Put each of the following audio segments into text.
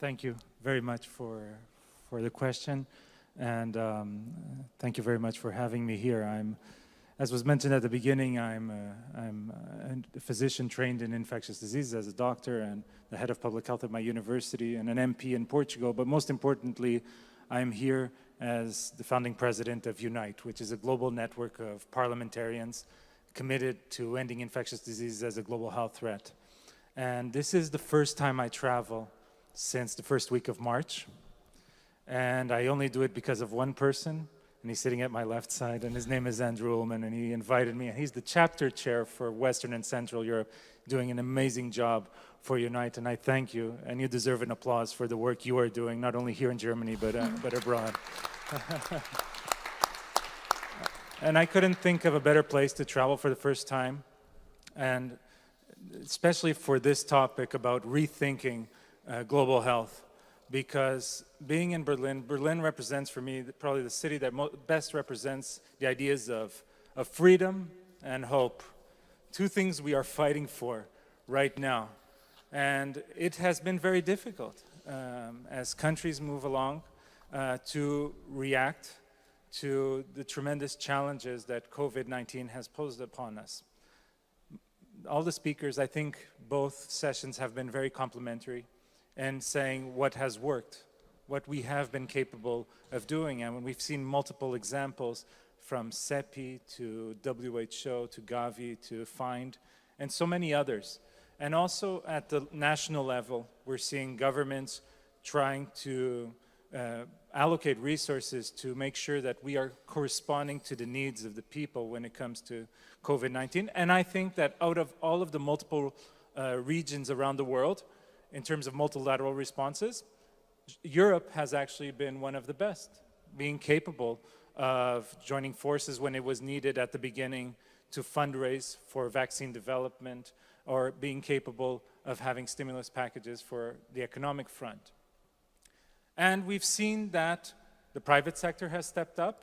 Thank you very much for the question, and thank you very much for having me here. As was mentioned at the beginning, I'm a physician trained in infectious diseases as a doctor and the head of public health at my university and an MP in Portugal. But most importantly, I'm here as the founding president of UNITE, which is a global network of parliamentarians committed to ending infectious diseases as a global health threat. And this is the first time I travel since the first week of March. And I only do it because of one person, and he's sitting at my left side, and his name is Andrew Ullman, and he invited me, and he's the chapter chair for Western and Central Europe, doing an amazing job for UNITE, and I thank you, and you deserve an applause for the work you are doing, not only here in Germany, but abroad. And I couldn't think of a better place to travel for the first time, and especially for this topic about rethinking global health, because being in Berlin represents for me probably the city that best represents the ideas of freedom and hope, two things we are fighting for right now. And it has been very difficult as countries move along to react to the tremendous challenges that COVID-19 has posed upon us. All the speakers, I think both sessions have been very complimentary and saying what has worked, what we have been capable of doing. And when we've seen multiple examples from CEPI to WHO to Gavi to FIND and so many others. And also at the national level, we're seeing governments trying to allocate resources to make sure that we are corresponding to the needs of the people when it comes to COVID-19. And I think that out of all of the multiple regions around the world, in terms of multilateral responses, Europe has actually been one of the best, being capable of joining forces when it was needed at the beginning to fundraise for vaccine development, or being capable of having stimulus packages for the economic front. And we've seen that the private sector has stepped up,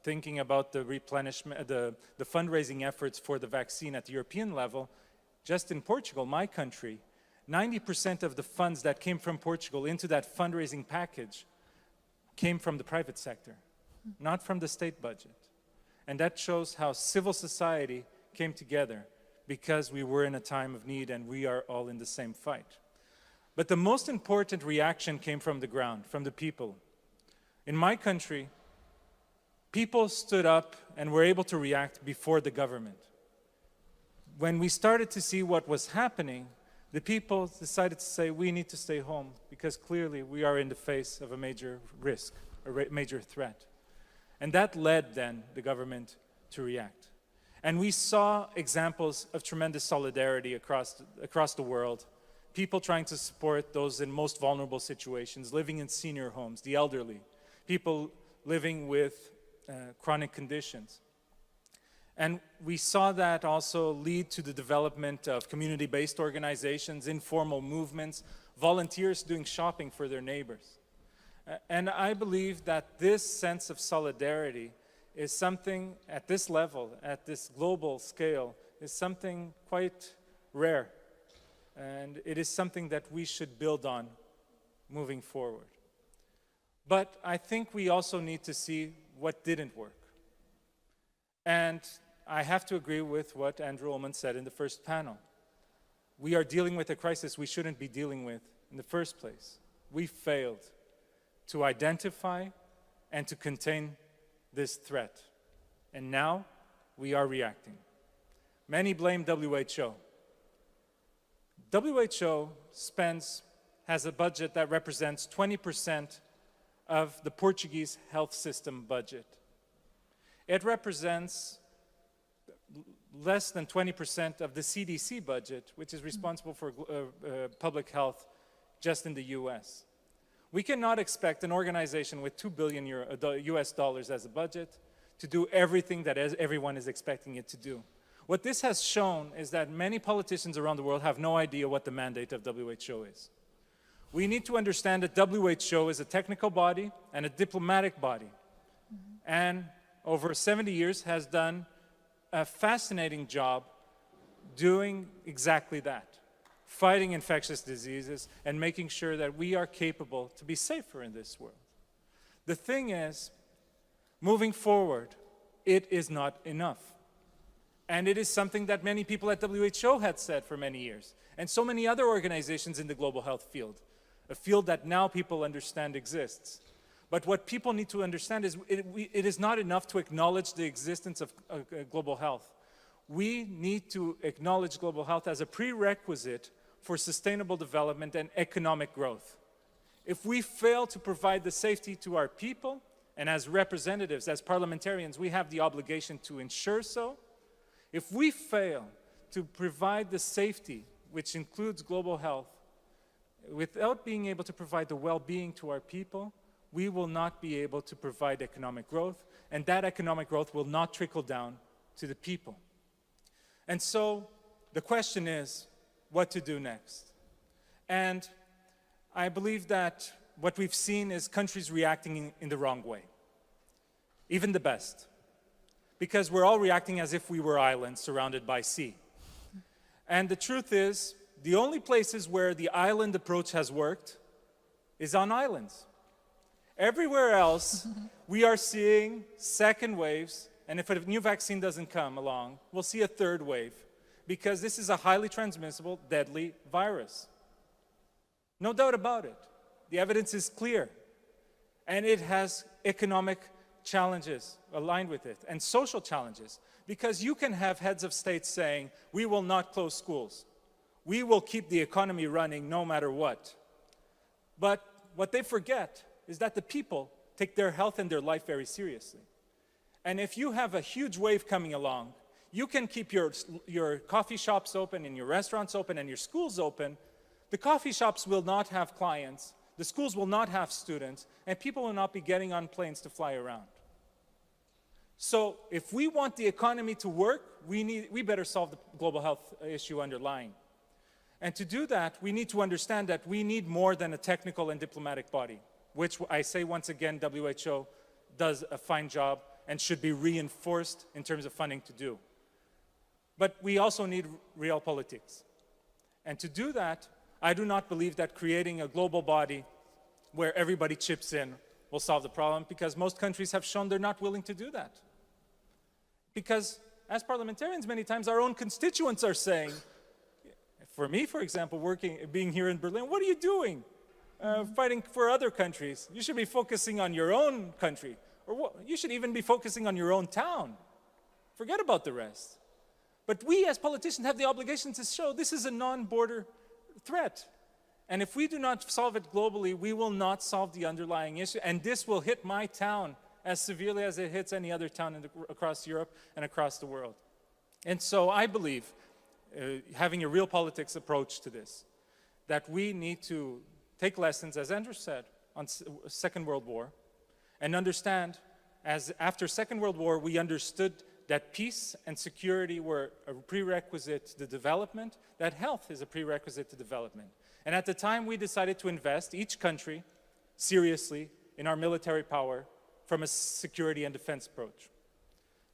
thinking about the replenishment, the fundraising efforts for the vaccine at the European level. Just in Portugal, my country, 90% of the funds that came from Portugal into that fundraising package came from the private sector, not from the state budget. And that shows how civil society came together because we were in a time of need and we are all in the same fight. But the most important reaction came from the ground, from the people. In my country, people stood up and were able to react before the government. When we started to see what was happening, the people decided to say, we need to stay home because clearly we are in the face of a major risk, a major threat. And that led then the government to react. And we saw examples of tremendous solidarity across the world, people trying to support those in most vulnerable situations, living in senior homes, the elderly, people living with chronic conditions. And we saw that also lead to the development of community-based organizations, informal movements, volunteers doing shopping for their neighbors. And I believe that this sense of solidarity is something at this level, at this global scale, is something quite rare. And it is something that we should build on moving forward. But I think we also need to see what didn't work. And I have to agree with what Andrew Ullman said in the first panel. We are dealing with a crisis we shouldn't be dealing with in the first place. We failed to identify and to contain this threat. And now we are reacting. Many blame WHO. WHO has a budget that represents 20% of the Portuguese health system budget. It represents less than 20% of the CDC budget, which is responsible for public health just in the US. We cannot expect an organization with $2 billion US dollars as a budget to do everything that everyone is expecting it to do. What this has shown is that many politicians around the world have no idea what the mandate of WHO is. We need to understand that WHO is a technical body and a diplomatic body. And over 70 years has done a fascinating job doing exactly that. fighting infectious diseases, and making sure that we are capable to be safer in this world. The thing is, moving forward, it is not enough. And it is something that many people at WHO had said for many years, and so many other organizations in the global health field, a field that now people understand exists. But what people need to understand is it is not enough to acknowledge the existence of global health. We need to acknowledge global health as a prerequisite for sustainable development and economic growth. If we fail to provide the safety to our people, and as representatives, as parliamentarians, we have the obligation to ensure so. If we fail to provide the safety, which includes global health, without being able to provide the well-being to our people, we will not be able to provide economic growth, and that economic growth will not trickle down to the people. And so the question is, what to do next? And I believe that what we've seen is countries reacting in the wrong way, even the best, because we're all reacting as if we were islands surrounded by sea. And the truth is, the only places where the island approach has worked is on islands. Everywhere else, we are seeing second waves, and if a new vaccine doesn't come along, we'll see a third wave, because this is a highly transmissible, deadly virus. No doubt about it. The evidence is clear, and it has economic challenges aligned with it, and social challenges, because you can have heads of state saying, we will not close schools. We will keep the economy running no matter what. But what they forget is that the people take their health and their life very seriously. And if you have a huge wave coming along, you can keep your coffee shops open and your restaurants open and your schools open. The coffee shops will not have clients, the schools will not have students, and people will not be getting on planes to fly around. So if we want the economy to work, we better solve the global health issue underlying. And to do that, we need to understand that we need more than a technical and diplomatic body, which I say once again, WHO does a fine job and should be reinforced in terms of funding to do. But we also need real politics. And to do that, I do not believe that creating a global body where everybody chips in will solve the problem, because most countries have shown they're not willing to do that. Because as parliamentarians, many times our own constituents are saying, for me, for example, being here in Berlin, what are you doing? Fighting for other countries. You should be focusing on your own country. Or you should even be focusing on your own town. Forget about the rest. But we as politicians have the obligation to show this is a non-border threat. And if we do not solve it globally, we will not solve the underlying issue. And this will hit my town as severely as it hits any other town across Europe and across the world. And so I believe, having a real politics approach to this, that we need to take lessons, as Andrew said, on Second World War, and understand, as after Second World War, we understood that peace and security were a prerequisite to development, that health is a prerequisite to development. And at the time, we decided to invest, each country, seriously in our military power from a security and defense approach.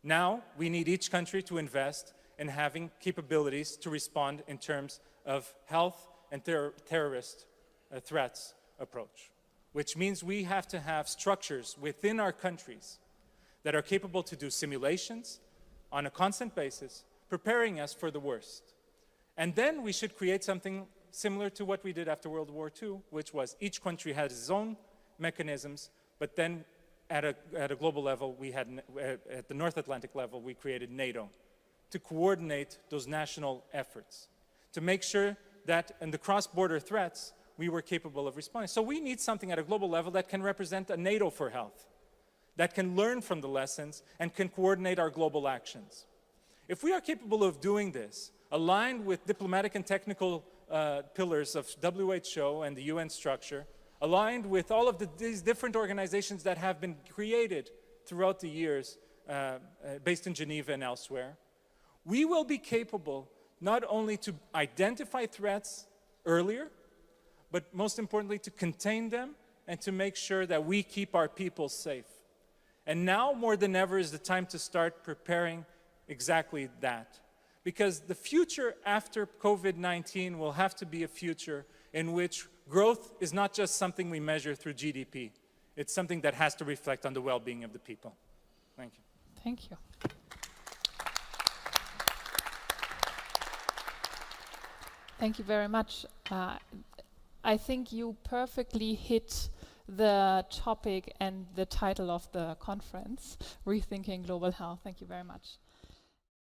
Now, we need each country to invest in having capabilities to respond in terms of health and terrorist threats approach, which means we have to have structures within our countries that are capable to do simulations on a constant basis, preparing us for the worst. And then we should create something similar to what we did after World War II, which was each country had its own mechanisms, but then at a global level, we had, at the North Atlantic level, we created NATO to coordinate those national efforts, to make sure that in the cross-border threats, we were capable of responding. So we need something at a global level that can represent a NATO for health, that can learn from the lessons and can coordinate our global actions. If we are capable of doing this, aligned with diplomatic and technical pillars of WHO and the UN structure, aligned with all of these different organizations that have been created throughout the years, based in Geneva and elsewhere, we will be capable not only to identify threats earlier, but most importantly to contain them and to make sure that we keep our people safe. And now more than ever is the time to start preparing exactly that. Because the future after COVID-19 will have to be a future in which growth is not just something we measure through GDP. It's something that has to reflect on the well-being of the people. Thank you. Thank you. Thank you very much. I think you perfectly hit the topic and the title of the conference, Rethinking Global Health. Thank you very much.